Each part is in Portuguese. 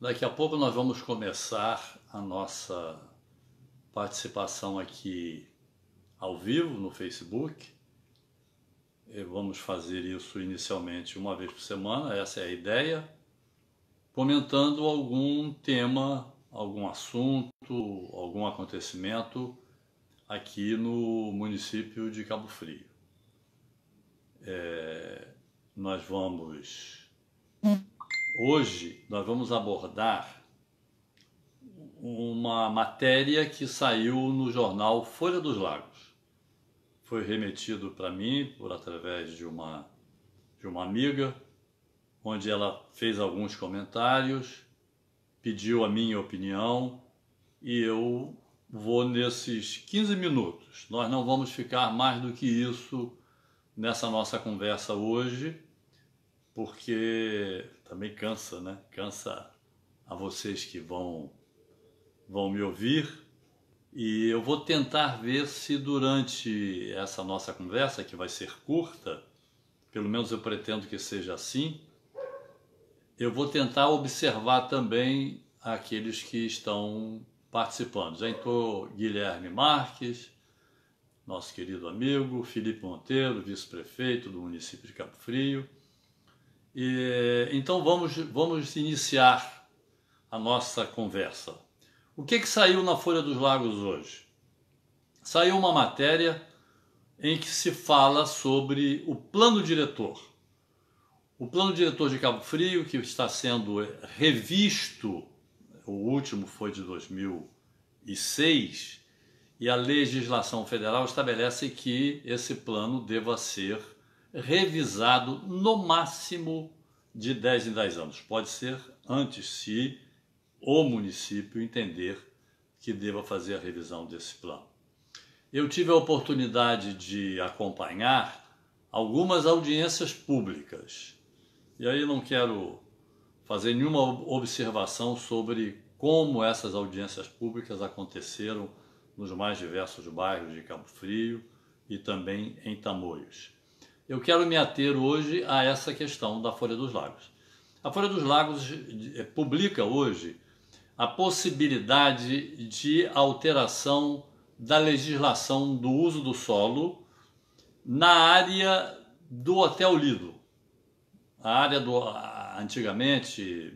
Daqui a pouco nós vamos começar a nossa participação aqui ao vivo no Facebook. E vamos fazer isso inicialmente uma vez por semana, essa é a ideia, comentando algum tema, algum assunto, algum acontecimento aqui no município de Cabo Frio. Hoje nós vamos abordar uma matéria que saiu no jornal Folha dos Lagos. Foi remetido para mim através de uma amiga, onde ela fez alguns comentários, pediu a minha opinião e eu vou nesses 15 minutos. Nós não vamos ficar mais do que isso nessa nossa conversa hoje, porque também cansa, né? Cansa a vocês que vão me ouvir. E eu vou tentar ver se durante essa nossa conversa, que vai ser curta, pelo menos eu pretendo que seja assim, eu vou tentar observar também aqueles que estão participando. Já entrou Guilherme Marques, nosso querido amigo, Felipe Monteiro, vice-prefeito do município de Cabo Frio. Então vamos iniciar a nossa conversa. O que saiu na Folha dos Lagos hoje? Saiu uma matéria em que se fala sobre o plano diretor. O plano diretor de Cabo Frio, que está sendo revisto, o último foi de 2006, e a legislação federal estabelece que esse plano deva ser revisado no máximo de 10 em 10 anos. Pode ser antes, se o município entender que deva fazer a revisão desse plano. Eu tive a oportunidade de acompanhar algumas audiências públicas. E aí não quero fazer nenhuma observação sobre como essas audiências públicas aconteceram nos mais diversos bairros de Cabo Frio e também em Tamoios. Eu quero me ater hoje a essa questão da Folha dos Lagos. A Folha dos Lagos publica hoje a possibilidade de alteração da legislação do uso do na área do Hotel Lido. A área antigamente,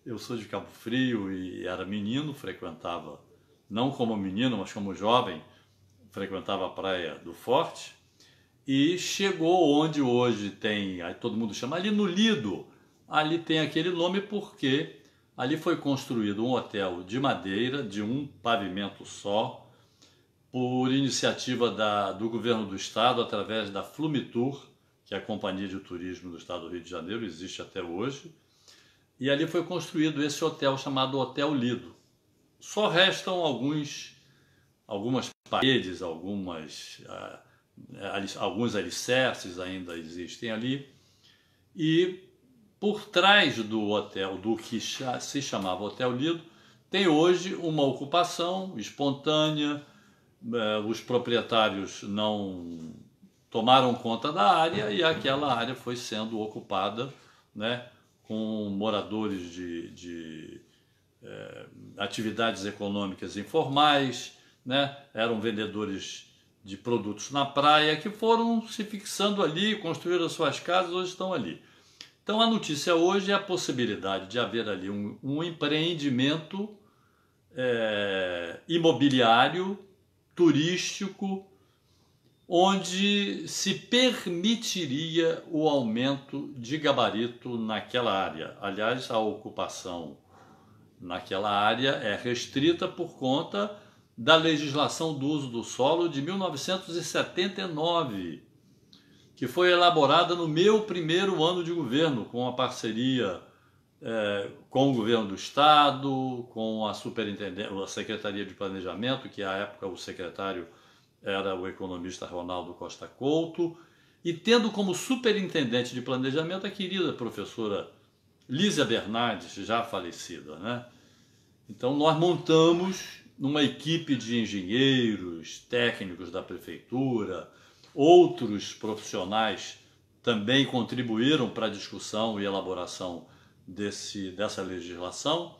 eu sou de Cabo Frio e era menino, frequentava, não como menino, mas como jovem, frequentava a Praia do Forte, e chegou onde hoje tem, aí todo mundo chama ali no Lido, ali tem aquele nome porque ali foi construído um hotel de madeira, de um pavimento só, por iniciativa do governo do estado, através da Flumitur, que é a companhia de turismo do estado do Rio de Janeiro, existe até hoje. E ali foi construído esse hotel chamado Hotel Lido. Só restam algumas paredes, alguns alicerces ainda existem ali. E por trás do hotel, do que se chamava Hotel Lido, tem hoje uma ocupação espontânea. Os proprietários não tomaram conta da área e aquela área foi sendo ocupada, né, com moradores de atividades econômicas informais, né, eram vendedores de produtos na praia que foram se fixando ali, construíram as suas casas, hoje estão ali. Então a notícia hoje é a possibilidade de haver ali um empreendimento imobiliário, turístico, onde se permitiria o aumento de gabarito naquela área. Aliás, a ocupação naquela área é restrita por conta da legislação do uso do solo de 1979, que foi elaborada no meu primeiro ano de governo, com a parceria com o governo do estado, com a Secretaria de Planejamento, que à época o secretário era o economista Ronaldo Costa Couto, e tendo como superintendente de planejamento a querida professora Lísia Bernardes, já falecida, né? Então nós montamos numa equipe de engenheiros, técnicos da prefeitura, outros profissionais também contribuíram para a discussão e elaboração dessa legislação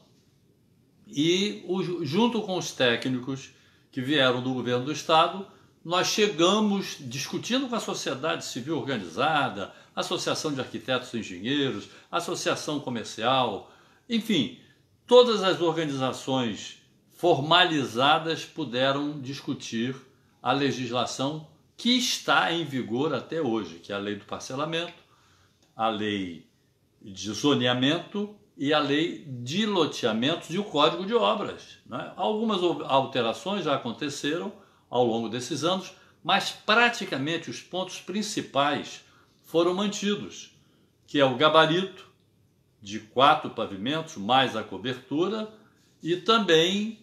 e, junto com os técnicos que vieram do governo do estado, nós chegamos discutindo com a sociedade civil organizada, Associação de Arquitetos e Engenheiros, Associação Comercial, enfim, todas as organizações formalizadas puderam discutir a legislação que está em vigor até hoje, que é a lei do parcelamento, a lei de zoneamento e a lei de loteamentos e o Código de Obras, né? Algumas alterações já aconteceram ao longo desses anos, mas praticamente os pontos principais foram mantidos, que é o gabarito de 4 pavimentos, mais a cobertura, e também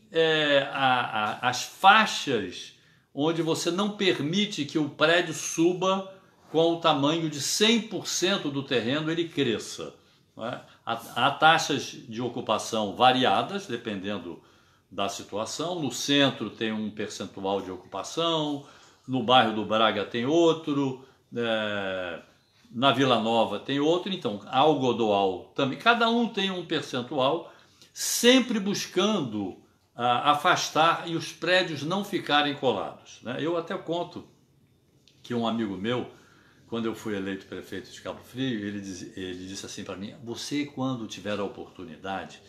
as faixas onde você não permite que o prédio suba com o tamanho de 100% do terreno, ele cresça. Não é? Há taxas de ocupação variadas, dependendo da situação. No centro tem um percentual de ocupação, no bairro do Braga tem outro, na Vila Nova tem outro, então a Algodoal também. Cada um tem um percentual, sempre buscando afastar e os prédios não ficarem colados, né? Eu até conto que um amigo meu, quando eu fui eleito prefeito de Cabo Frio, ele disse assim para mim: você, quando tiver a oportunidade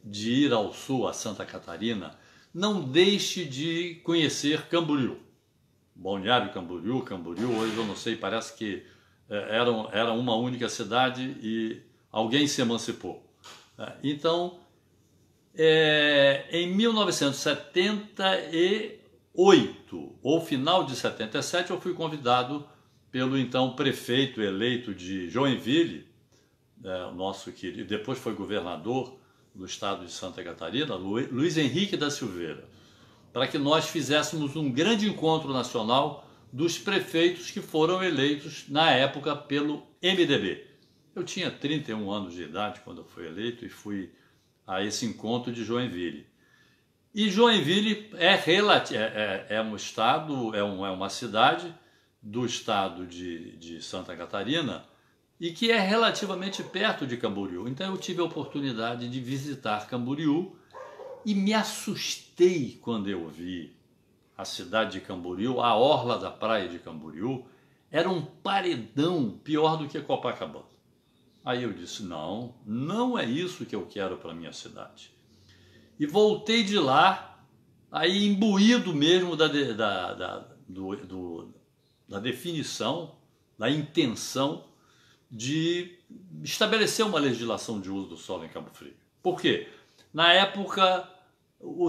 de ir ao sul, a Santa Catarina, não deixe de conhecer Camboriú. Balneário Camboriú, hoje eu não sei, parece que era uma única cidade e alguém se emancipou. Então, em 1978, ou final de 77, eu fui convidado pelo então prefeito eleito de Joinville, nosso querido, depois foi governador do estado de Santa Catarina, Luiz Henrique da Silveira, para que nós fizéssemos um grande encontro nacional dos prefeitos que foram eleitos na época pelo MDB. Eu tinha 31 anos de idade quando eu fui eleito e fui a esse encontro de Joinville. E Joinville é um estado, é uma cidade do estado de Santa Catarina e que é relativamente perto de Camboriú. Então eu tive a oportunidade de visitar Camboriú e me assustei quando eu vi a cidade de Camboriú, a orla da praia de Camboriú, era um paredão pior do que Copacabana. Aí eu disse: não é isso que eu quero para minha cidade. E voltei de lá, aí imbuído mesmo da definição, da intenção de estabelecer uma legislação de uso do solo em Cabo Frio. Por quê? Na época,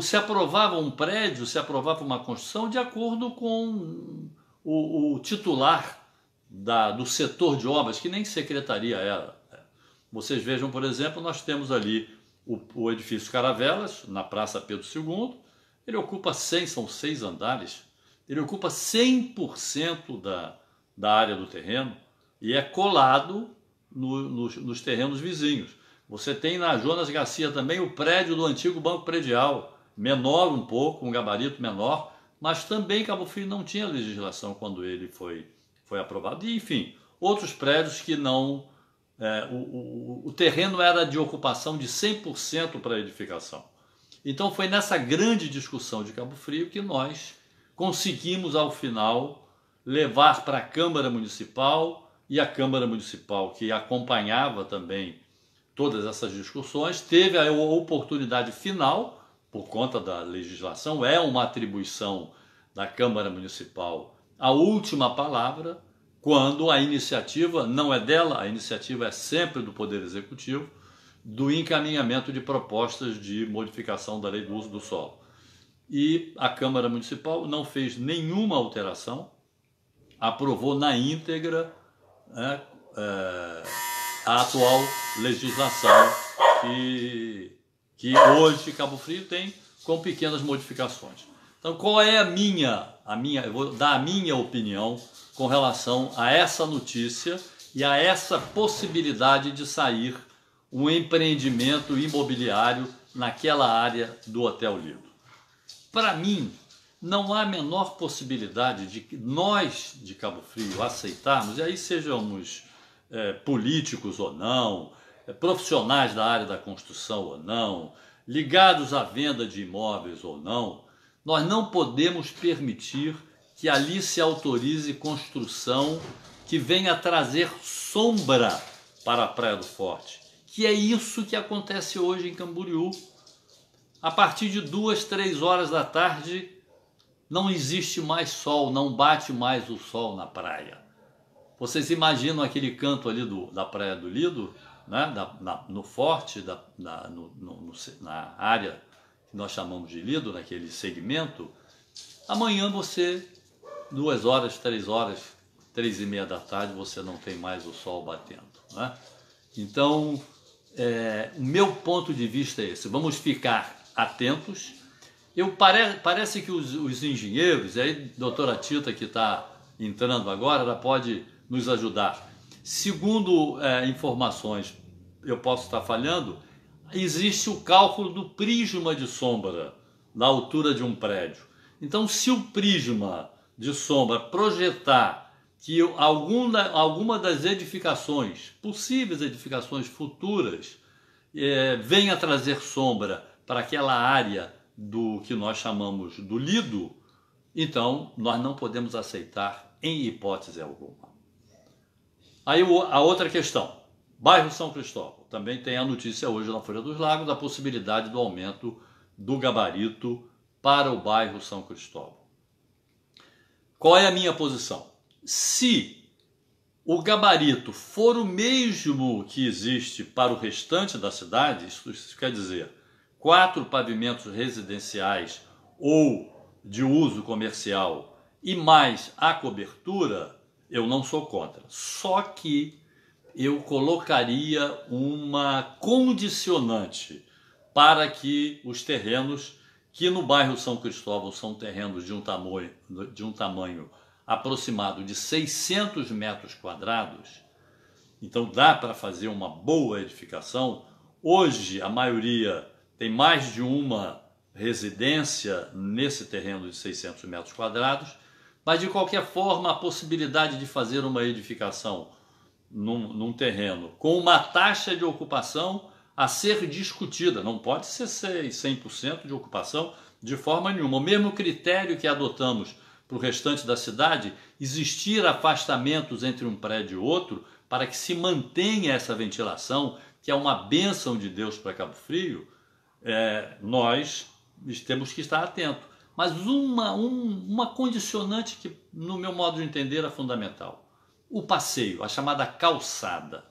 se aprovava um prédio, se aprovava uma construção de acordo com o titular do setor de obras, que nem secretaria era. Vocês vejam, por exemplo, nós temos ali o edifício Caravelas, na Praça Pedro II, ele ocupa são 6 andares, ele ocupa 100% da área do terreno e é colado nos terrenos vizinhos. Você tem na Jonas Garcia também o prédio do antigo Banco Predial, menor um pouco, um gabarito menor, mas também Cabo Frio não tinha legislação quando ele foi aprovado. E, enfim, outros prédios que não... o terreno era de ocupação de 100% para edificação. Então foi nessa grande discussão de Cabo Frio que nós conseguimos, ao final, levar para a Câmara Municipal, e a Câmara Municipal, que acompanhava também todas essas discussões, teve a oportunidade final, por conta da legislação, é uma atribuição da Câmara Municipal, a última palavra, quando a iniciativa não é dela, a iniciativa é sempre do Poder Executivo, do encaminhamento de propostas de modificação da lei do uso do solo. E a Câmara Municipal não fez nenhuma alteração, aprovou na íntegra a atual legislação que hoje Cabo Frio tem, com pequenas modificações. Então, qual é eu vou dar a minha opinião com relação a essa notícia e a essa possibilidade de sair um empreendimento imobiliário naquela área do Hotel Lido. Para mim, não há a menor possibilidade de nós, de Cabo Frio, aceitarmos, e aí sejamos políticos ou não, profissionais da área da construção ou não, ligados à venda de imóveis ou não, nós não podemos permitir que ali se autorize construção que venha trazer sombra para a Praia do Forte, que é isso que acontece hoje em Camboriú. A partir de 2, 3 horas da tarde, não existe mais sol, não bate mais o sol na praia. Vocês imaginam aquele canto ali da Praia do Lido, né? No forte, na área que nós chamamos de Lido, naquele segmento? Amanhã você, 2 horas, 3 horas, 3h30 da tarde, você não tem mais o sol batendo, né? Então, o meu ponto de vista é esse. Vamos ficar atentos. Parece que os engenheiros, e aí a doutora Tita, que está entrando agora, ela pode nos ajudar. Segundo informações, eu posso estar falhando, existe o cálculo do prisma de sombra na altura de um prédio. Então, se o prisma de sombra projetar que alguma das edificações, possíveis edificações futuras, venha trazer sombra para aquela área do que nós chamamos do Lido, então nós não podemos aceitar em hipótese alguma. Aí a outra questão, bairro São Cristóvão, também tem a notícia hoje na Folha dos Lagos da possibilidade do aumento do gabarito para o bairro São Cristóvão. Qual é a minha posição? Se o gabarito for o mesmo que existe para o restante da cidade, isso quer dizer 4 pavimentos residenciais ou de uso comercial e mais a cobertura, eu não sou contra. Só que eu colocaria uma condicionante para que os terrenos, que no bairro São Cristóvão são terrenos de um tamanho aproximado de 600 metros quadrados, então dá para fazer uma boa edificação. Hoje a maioria tem mais de uma residência nesse terreno de 600 metros quadrados, mas de qualquer forma a possibilidade de fazer uma edificação num terreno com uma taxa de ocupação a ser discutida, não pode ser 100% de ocupação de forma nenhuma. O mesmo critério que adotamos para o restante da cidade, existir afastamentos entre um prédio e outro para que se mantenha essa ventilação, que é uma bênção de Deus para Cabo Frio, nós temos que estar atentos. Mas uma condicionante que, no meu modo de entender, é fundamental. O passeio, a chamada calçada.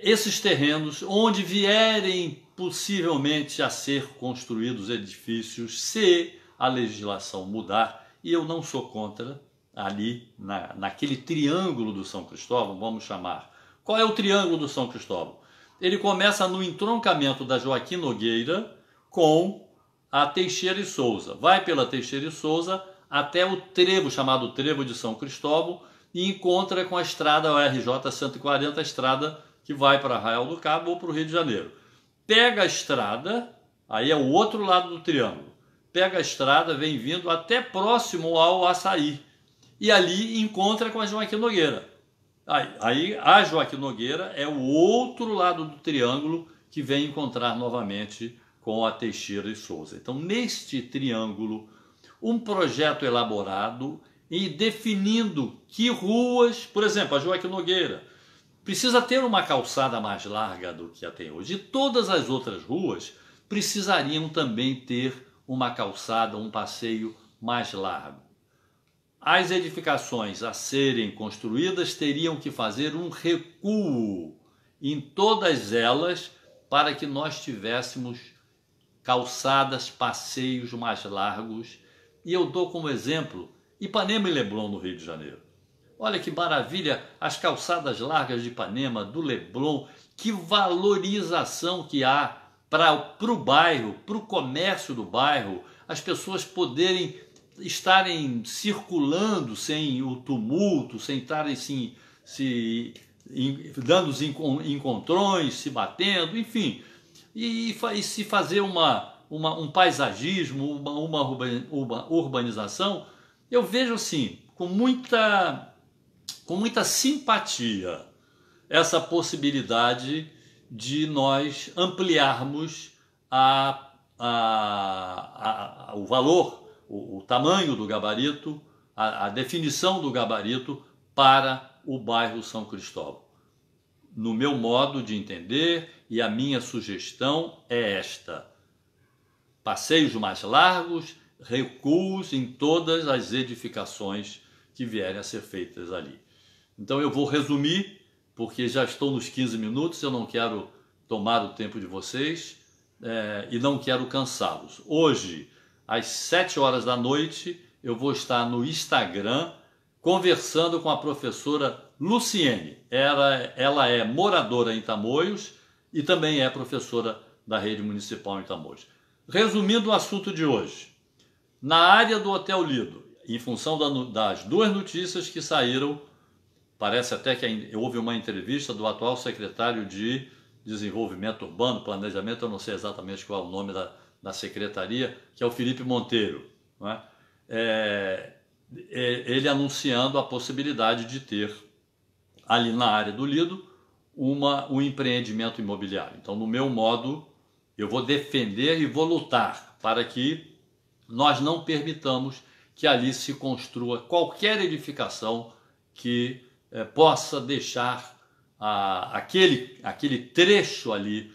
Esses terrenos, onde vierem possivelmente a ser construídos edifícios, se a legislação mudar, e eu não sou contra, ali naquele triângulo do São Cristóvão, vamos chamar. Qual é o triângulo do São Cristóvão? Ele começa no entroncamento da Joaquim Nogueira com a Teixeira e Souza. Vai pela Teixeira e Souza até o trevo, chamado Trevo de São Cristóvão, e encontra com a estrada RJ 140, a estrada que vai para Arraial do Cabo ou para o Rio de Janeiro. Pega a estrada, aí é o outro lado do triângulo. Pega a estrada, vem vindo até próximo ao Açaí. E ali encontra com a Joaquim Nogueira. Aí a Joaquim Nogueira é o outro lado do triângulo que vem encontrar novamente com a Teixeira e Souza. Então, neste triângulo, um projeto elaborado e definindo que ruas, por exemplo, a Joaquim Nogueira, precisa ter uma calçada mais larga do que a tem hoje. E todas as outras ruas precisariam também ter uma calçada, um passeio mais largo. As edificações a serem construídas teriam que fazer um recuo em todas elas para que nós tivéssemos calçadas, passeios mais largos. E eu dou como exemplo Ipanema e Leblon, no Rio de Janeiro. Olha que maravilha, as calçadas largas de Ipanema, do Leblon, que valorização que há para o bairro, para o comércio do bairro, as pessoas poderem estarem circulando sem o tumulto, sem estarem dando os encontrões, se batendo, enfim, e se fazer um paisagismo, uma urbanização. Eu vejo assim, com muita simpatia, essa possibilidade de nós ampliarmos o valor, o tamanho do gabarito, a definição do gabarito para o bairro São Cristóvão. No meu modo de entender, e a minha sugestão é esta: passeios mais largos, recuos em todas as edificações que vierem a ser feitas ali. Então eu vou resumir, porque já estou nos 15 minutos, eu não quero tomar o tempo de vocês e não quero cansá-los. Hoje, às 7 horas da noite, eu vou estar no Instagram conversando com a professora Luciene. Ela é moradora em Tamoios e também é professora da rede municipal em Tamoios. Resumindo o assunto de hoje, na área do Hotel Lido, em função das duas notícias que saíram, parece até que houve uma entrevista do atual secretário de Desenvolvimento Urbano, Planejamento, eu não sei exatamente qual é o nome da secretaria, que é o Felipe Monteiro, não é? Ele anunciando a possibilidade de ter ali na área do Lido um empreendimento imobiliário. Então, no meu modo, eu vou defender e vou lutar para que nós não permitamos que ali se construa qualquer edificação que possa deixar aquele trecho ali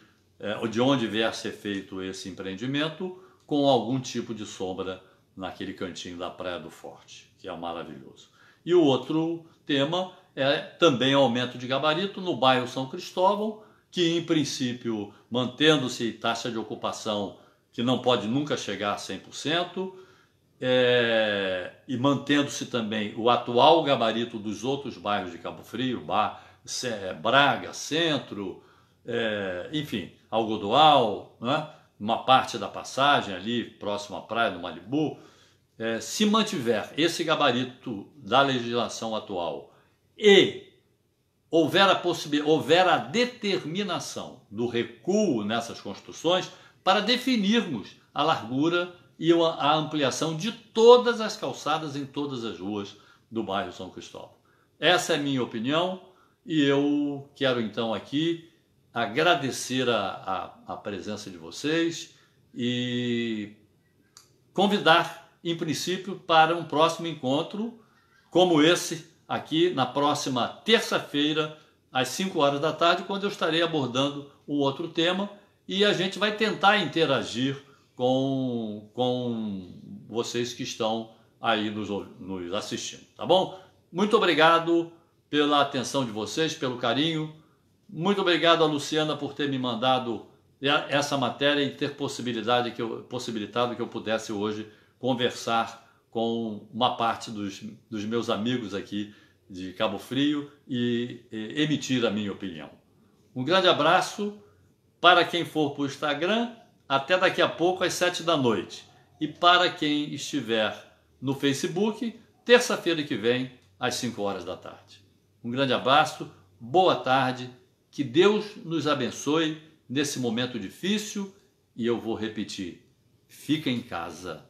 de onde vier a ser feito esse empreendimento com algum tipo de sombra naquele cantinho da Praia do Forte, que é maravilhoso. E o outro tema é também aumento de gabarito no bairro São Cristóvão, que em princípio, mantendo-se taxa de ocupação que não pode nunca chegar a 100%, e mantendo-se também o atual gabarito dos outros bairros de Cabo Frio, Braga, Centro, enfim, Algodoal, né? Uma parte da passagem ali próximo à praia do Malibu, se mantiver esse gabarito da legislação atual e houver a determinação do recuo nessas construções para definirmos a largura e a ampliação de todas as calçadas em todas as ruas do bairro São Cristóvão. Essa é a minha opinião e eu quero então aqui agradecer a presença de vocês e convidar, em princípio, para um próximo encontro como esse aqui na próxima terça-feira, às 5 horas da tarde, quando eu estarei abordando um outro tema e a gente vai tentar interagir com vocês que estão aí nos assistindo, tá bom? Muito obrigado pela atenção de vocês, pelo carinho. Muito obrigado a Luciana por ter me mandado essa matéria e ter possibilitado que eu pudesse hoje conversar com uma parte dos meus amigos aqui de Cabo Frio e emitir a minha opinião. Um grande abraço para quem for para o Instagram, até daqui a pouco às 7 da noite. E para quem estiver no Facebook, terça-feira que vem às 5 horas da tarde. Um grande abraço, boa tarde, que Deus nos abençoe nesse momento difícil e eu vou repetir, fica em casa.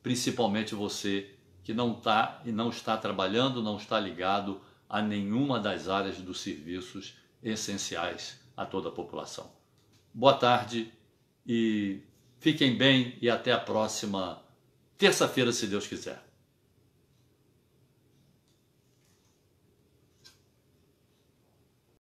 Principalmente você que não está trabalhando, não está ligado a nenhuma das áreas dos serviços essenciais a toda a população. Boa tarde e fiquem bem e até a próxima terça-feira, se Deus quiser.